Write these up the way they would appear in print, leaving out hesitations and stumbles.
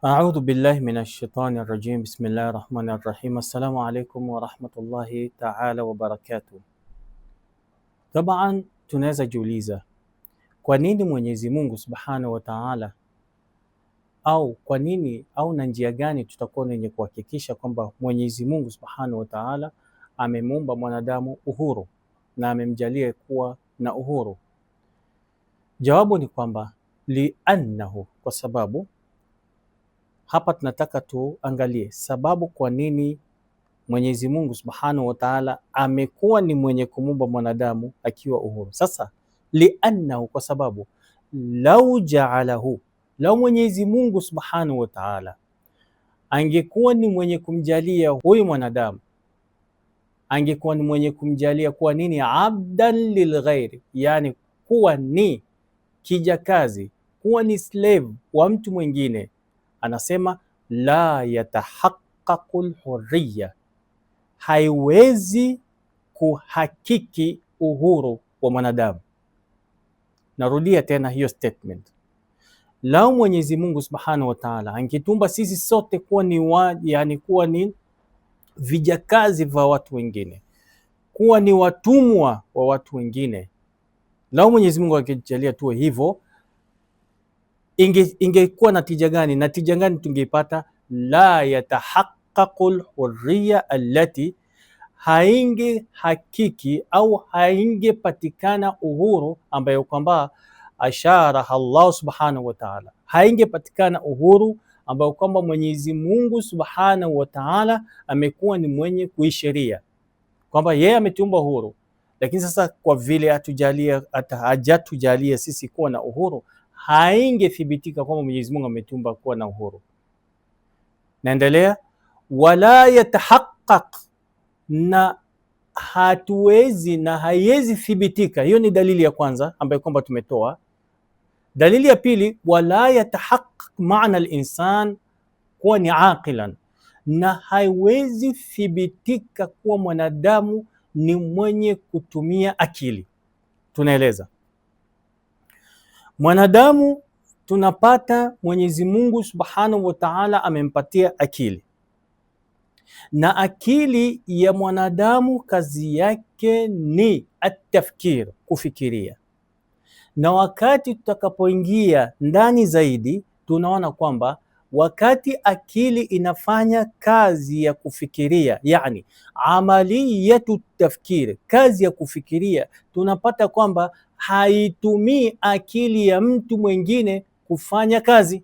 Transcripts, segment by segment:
أعوذ بالله من الشيطان الرجيم. بسم الله الرحمن الرحيم. السلام عليكم ورحمة الله تعالى وbarakatuh. Taban, tunaweza jiuliza kwa nini Mwenyezi Mungu Subhanahu wa Ta'ala, au kwa nini au na njia gani tutakuwa wenye kuhakikisha kwamba Mwenyezi Mungu Subhanahu wa Ta'ala amemuumba mwanadamu uhuru na amemjalia kuwa na uhuru? Jawabu ni kwamba liannahu, kwa sababu hapa tunataka tuangalie sababu kwa nini Mwenyezi Mungu Subhanahu wa Ta'ala amekuwa ni mwenye kumuumba mwanadamu akiwa uhuru. Sasa liannahu, kwa sababu lau ja'alahu, lau Mwenyezi Mungu Subhanahu wa Ta'ala angekuwa ni mwenye kumjalia huyu mwanadamu, angekuwa ni mwenye kumjalia kuwa nini? Abdan lilghairi, yani kuwa ni kijakazi, kuwa ni slave wa mtu mwingine. Anasema la yatahaqqaqul hurriya, haiwezi kuhakiki uhuru wa mwanadamu. Narudia tena hiyo statement. Lau Mwenyezi Mungu Subhanahu wa Ta'ala angetumba sisi sote kuwa ni kuwa ni vijakazi vya watu wengine, kuwa ni watumwa wa watu wengine, lau Mwenyezi Mungu angejalia tuwe hivyo, ingekuwa natija gani? Natija gani tungeipata? La yatahaqqaqul hurriya allati, hainge hakiki au haingepatikana uhuru ambayo kwamba ashara Allah Subhanahu wa Ta'ala, haingepatikana uhuru ambayo kwamba Mwenyezi Mungu Subhanahu wa Ta'ala amekuwa ni mwenye kuisheria kwamba yeye ametuumba uhuru, lakini sasa kwa vile hajatujalia sisi kuwa na uhuru, haingethibitika kwamba Mwenyezi Mungu ametuumba kuwa na uhuru. Naendelea, wala yatahaqqaq, na hatuwezi na haiwezi thibitika. Hiyo ni dalili ya kwanza ambayo kwamba tumetoa. Dalili ya pili, wala yatahaqqaq maana al-insan kuwa ni aqilan, na haiwezi thibitika kuwa mwanadamu ni mwenye kutumia akili. Tunaeleza mwanadamu, tunapata Mwenyezi Mungu Subhanahu wa Ta'ala amempatia akili, na akili ya mwanadamu kazi yake ni atafkir, kufikiria. Na wakati tutakapoingia ndani zaidi, tunaona kwamba wakati akili inafanya kazi ya kufikiria, yani amaliyatu tafkir, kazi ya kufikiria, tunapata kwamba haitumii akili ya mtu mwingine kufanya kazi,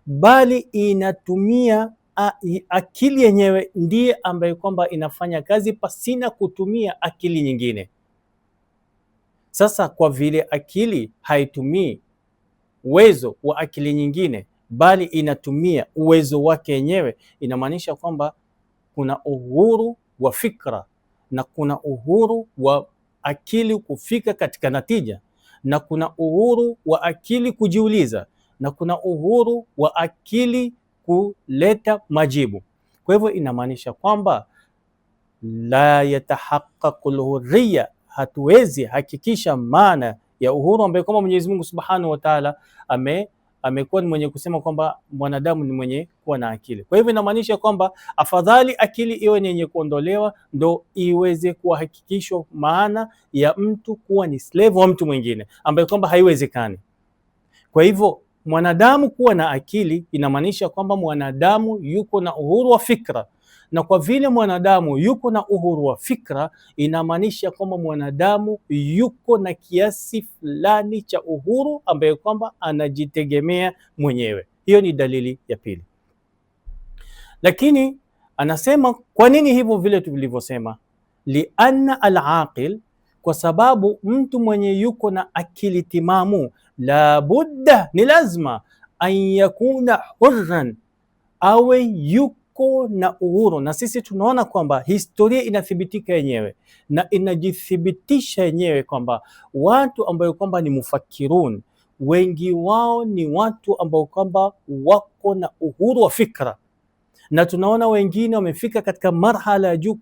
bali inatumia akili yenyewe ndiye ambaye kwamba inafanya kazi pasina kutumia akili nyingine. Sasa kwa vile akili haitumii uwezo wa akili nyingine, bali inatumia uwezo wake yenyewe, inamaanisha kwamba kuna uhuru wa fikra, na kuna uhuru wa akili kufika katika natija, na kuna uhuru wa akili kujiuliza, na kuna uhuru wa akili kuleta majibu. Kwa hivyo inamaanisha kwamba la yatahaqqaqul hurriya, hatuwezi hakikisha maana ya uhuru ambaye kwamba Mwenyezi Mungu Subhanahu wa Ta'ala amekuwa ni mwenye kusema kwamba mwanadamu ni mwenye kuwa na akili. Kwa hivyo inamaanisha kwamba afadhali akili iwe ni yenye kuondolewa ndo iweze kuhakikishwa maana ya mtu kuwa ni slave wa mtu mwingine, ambaye kwamba haiwezekani. Kwa hivyo mwanadamu kuwa na akili inamaanisha kwamba mwanadamu yuko na uhuru wa fikra, na kwa vile mwanadamu yuko na uhuru wa fikra, inamaanisha kwamba mwanadamu yuko na kiasi fulani cha uhuru ambaye kwamba anajitegemea mwenyewe. Hiyo ni dalili ya pili. Lakini anasema kwa nini hivyo? Vile tulivyosema, lianna al-aqil, kwa sababu mtu mwenye yuko na akili timamu, la budda, ni lazima, an yakuna hurran, awe yuko na uhuru. Na sisi tunaona kwamba historia inathibitika yenyewe na inajithibitisha yenyewe kwamba watu ambao kwamba ni mufakirun, wengi wao ni watu ambao kwamba wako na uhuru wa fikra, na tunaona wengine wamefika katika marhala ya juu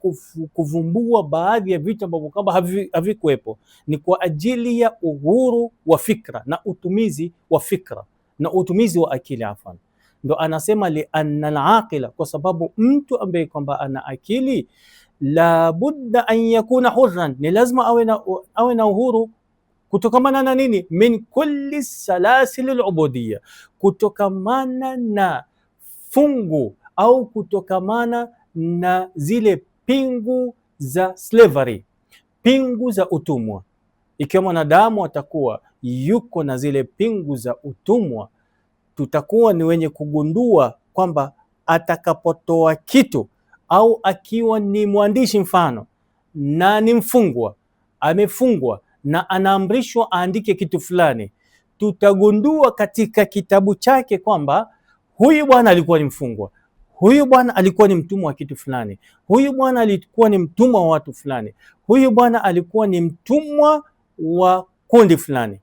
kuvumbua baadhi ya vitu ambavyo kwamba havikuwepo. Ni kwa ajili ya uhuru wa fikra na utumizi wa fikra na utumizi wa akili afan. ndo anasema lianna alaqila, kwa sababu mtu ambaye kwamba ana akili la budda an yakuna hurran, ni lazima awe na uhuru kutokamana na nini? Min kulli salasil alubudiyya, kutokamana na fungu au kutokamana na zile pingu za slavery, pingu za utumwa. Ikiwa mwanadamu atakuwa yuko na zile pingu za utumwa, tutakuwa ni wenye kugundua kwamba atakapotoa kitu au akiwa ni mwandishi mfano na ni mfungwa, amefungwa na anaamrishwa aandike kitu fulani, tutagundua katika kitabu chake kwamba huyu bwana alikuwa ni mfungwa, huyu bwana alikuwa ni mtumwa wa kitu fulani, huyu bwana alikuwa ni mtumwa wa watu fulani, huyu bwana alikuwa ni mtumwa wa kundi fulani.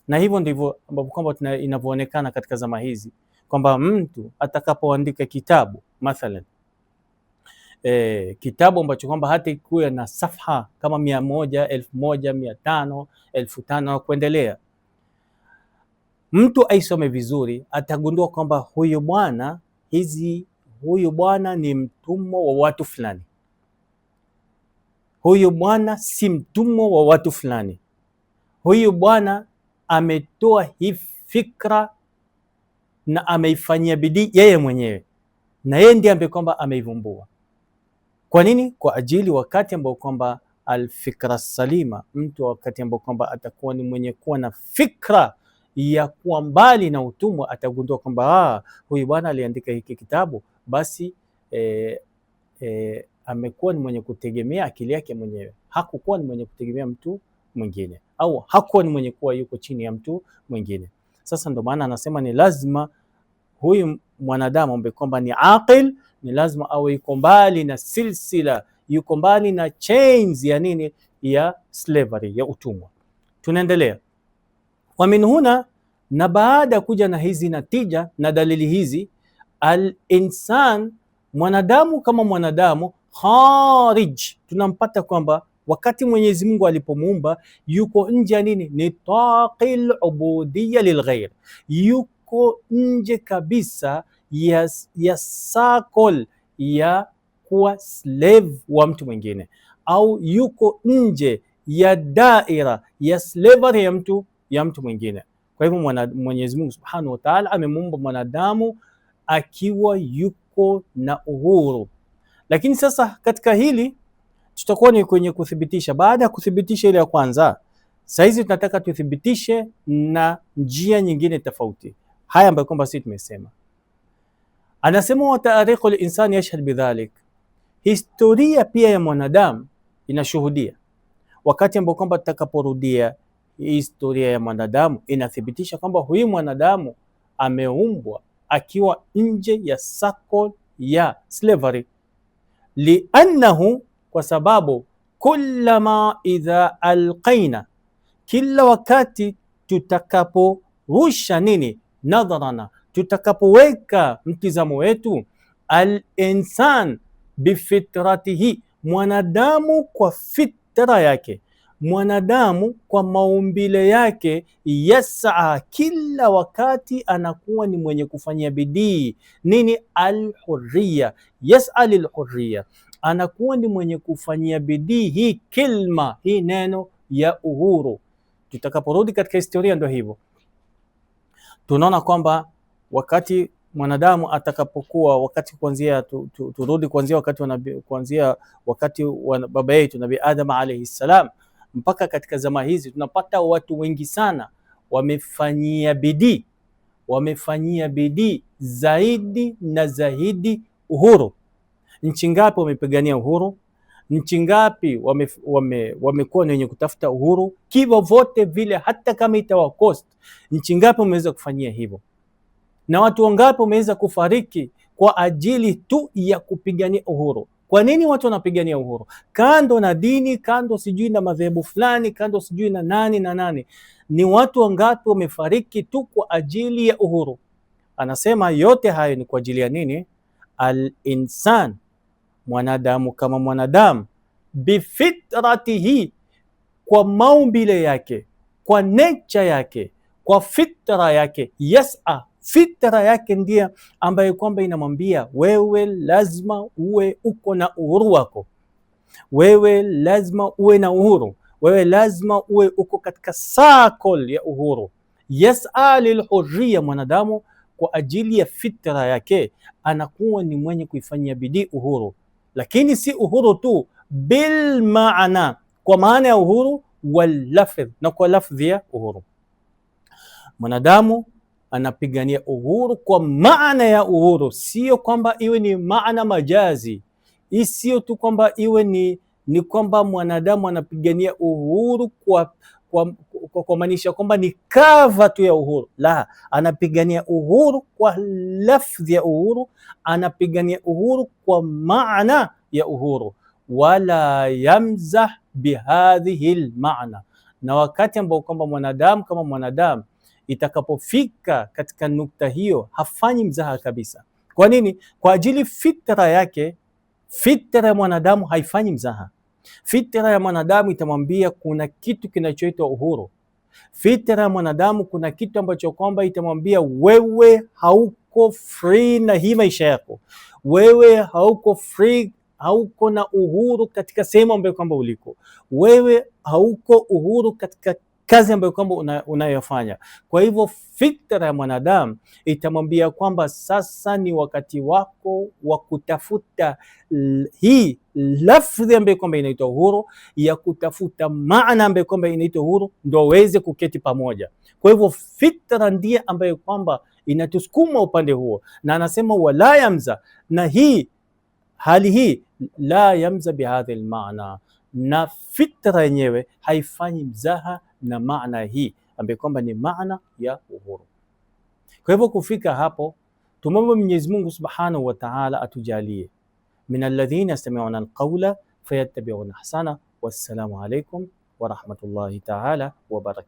Na hivyo ndivyo ambapo kwamba inavyoonekana katika zama hizi kwamba mtu atakapoandika kitabu mathalan kitabu ambacho kwamba hata ikuwe na safha kama 100, 1000, 500, 5000 na kuendelea, mtu aisome vizuri atagundua kwamba huyu bwana ni mtumwa wa watu fulani, huyu bwana si mtumwa wa watu fulani, huyu bwana ametoa hii fikra na ameifanyia bidii yeye mwenyewe, na yeye ndiye ambaye kwamba ameivumbua. Kwa nini? Kwa ajili wakati ambao kwamba alfikra salima, mtu wakati ambao kwamba atakuwa ni mwenye kuwa na fikra ya kuwa mbali na utumwa, atagundua kwamba huyu bwana aliandika hiki kitabu, basi amekuwa ni mwenye kutegemea akili yake mwenyewe, hakukuwa ni mwenye kutegemea mtu mwingine, au hakuwa ni mwenye kuwa yuko chini ya mtu mwingine. Sasa ndo maana anasema ni lazima huyu mwanadamu ambaye kwamba ni aqil, ni lazima awe yuko mbali na silsila, yuko mbali na chains ya nini, ya slavery, ya utumwa. Tunaendelea. Wa min huna, na baada ya kuja na hizi natija na dalili hizi, al-insan, mwanadamu kama mwanadamu, kharij, tunampata kwamba wakati Mwenyezi Mungu alipomuumba yuko nje ya nini, ni taqil ubudiyya lilghair, yuko nje kabisa ya circle ya kuwa slave wa mtu mwingine, au yuko nje ya daira ya slavery ya mtu mwingine. Kwa hivyo Mwenyezi Mungu Subhanahu wa Ta'ala amemuumba mwanadamu akiwa yuko na uhuru. Lakini sasa katika hili tutakuwa ni kwenye kuthibitisha. Baada ya kuthibitisha ile ya kwanza, sasa hizi tunataka tuthibitishe na njia nyingine tofauti, haya ambayo kwamba sisi tumesema. Anasema wa tarikhu al-insani yashhad bidhalik, historia pia ya mwanadamu inashuhudia. Wakati ambao kwamba tutakaporudia historia ya mwanadamu, inathibitisha kwamba huyu mwanadamu ameumbwa akiwa nje ya circle ya slavery, liannahu, kwa sababu kullama idha alqaina, kila wakati tutakaporusha nini, nadharana, tutakapoweka mtizamo wetu, al-insan bifitratihi, mwanadamu kwa fitra yake, mwanadamu kwa maumbile yake, yas'a, kila wakati anakuwa ni mwenye kufanyia bidii nini, al-hurriya, yas'a lil-hurriya, anakuwa ni mwenye kufanyia bidii hii kilma, hii neno ya uhuru. Tutakaporudi katika historia ndio hivyo, tunaona kwamba wakati mwanadamu atakapokuwa, wakati kuanzia turudi kuanzia wakati wa baba yetu Nabii Adam alayhi salam mpaka katika zama hizi, tunapata watu wengi sana wamefanyia bidii zaidi na zaidi uhuru. Nchi ngapi wamepigania uhuru? Nchi ngapi wamekuwa ni wenye kutafuta uhuru kivo vote vile, hata kama itawa cost? Nchi ngapi wameweza kufanyia hivyo? Na watu wangapi wameweza kufariki kwa ajili tu ya kupigania uhuru? Kwa nini watu wanapigania uhuru? Kando na dini, kando sijui na madhehebu fulani, kando sijui na nani, ni watu wangapi wamefariki tu kwa ajili ya uhuru? Anasema yote hayo ni kwa ajili ya nini? Al-insan, mwanadamu kama mwanadamu, bifitratihi, kwa maumbile yake, kwa nature yake, kwa fitra yake, yas'a, fitra yake ndiye ambaye kwamba inamwambia wewe lazima uwe uko na uhuru wako, wewe lazima uwe na uhuru, wewe lazima uwe uko katika circle ya uhuru. Yas'a lilhurriya, mwanadamu kwa ajili ya fitra yake anakuwa ni mwenye kuifanyia bidii uhuru, lakini si uhuru tu, bil maana, kwa maana ya uhuru, wal lafdh, na kwa lafdhi ya uhuru. Mwanadamu anapigania uhuru kwa maana ya uhuru, sio kwamba iwe ni maana majazi, sio tu kwamba iwe ni kwamba mwanadamu anapigania uhuru kwa maanisha kwamba ni kava tu ya uhuru. La, anapigania uhuru kwa lafdhi ya uhuru, anapigania uhuru kwa maana ya uhuru. Wala yamzah bihadhihi lmaana, na wakati ambao kwamba mwanadamu kama mwanadamu itakapofika katika nukta hiyo hafanyi mzaha kabisa. Kwa nini? Kwa ajili fitra yake, fitra ya mwanadamu haifanyi mzaha. Fitra ya mwanadamu itamwambia kuna kitu kinachoitwa uhuru. Fitra ya mwanadamu kuna kitu ambacho kwamba itamwambia wewe hauko free na hii maisha yako, wewe hauko free, hauko na uhuru katika sehemu ambayo kwamba uliko, wewe hauko uhuru katika kazi ambayo kwamba unayofanya. Kwa hivyo fitra ya mwanadamu itamwambia kwamba sasa ni wakati wako wa kutafuta hii lafdhi ambayo kwamba inaitwa uhuru, ya kutafuta maana ambayo kwamba inaitwa uhuru, ndio waweze kuketi pamoja. Kwa hivyo fitra ndiye ambayo kwamba inatusukuma upande huo, na anasema wala yamza, na hii hali hii la yamza bihadhi almaana, na fitra yenyewe haifanyi mzaha na maana hii ambayo kwamba ni maana ya uhuru. Kwa hivyo kufika hapo, tumombe Mwenyezi Mungu Subhanahu wa Ta'ala atujalie min alladhina yastami'una alqawla fayattabi'una ahsana. Wassalamu alaykum wa rahmatullahi ta'ala wa barakatuh.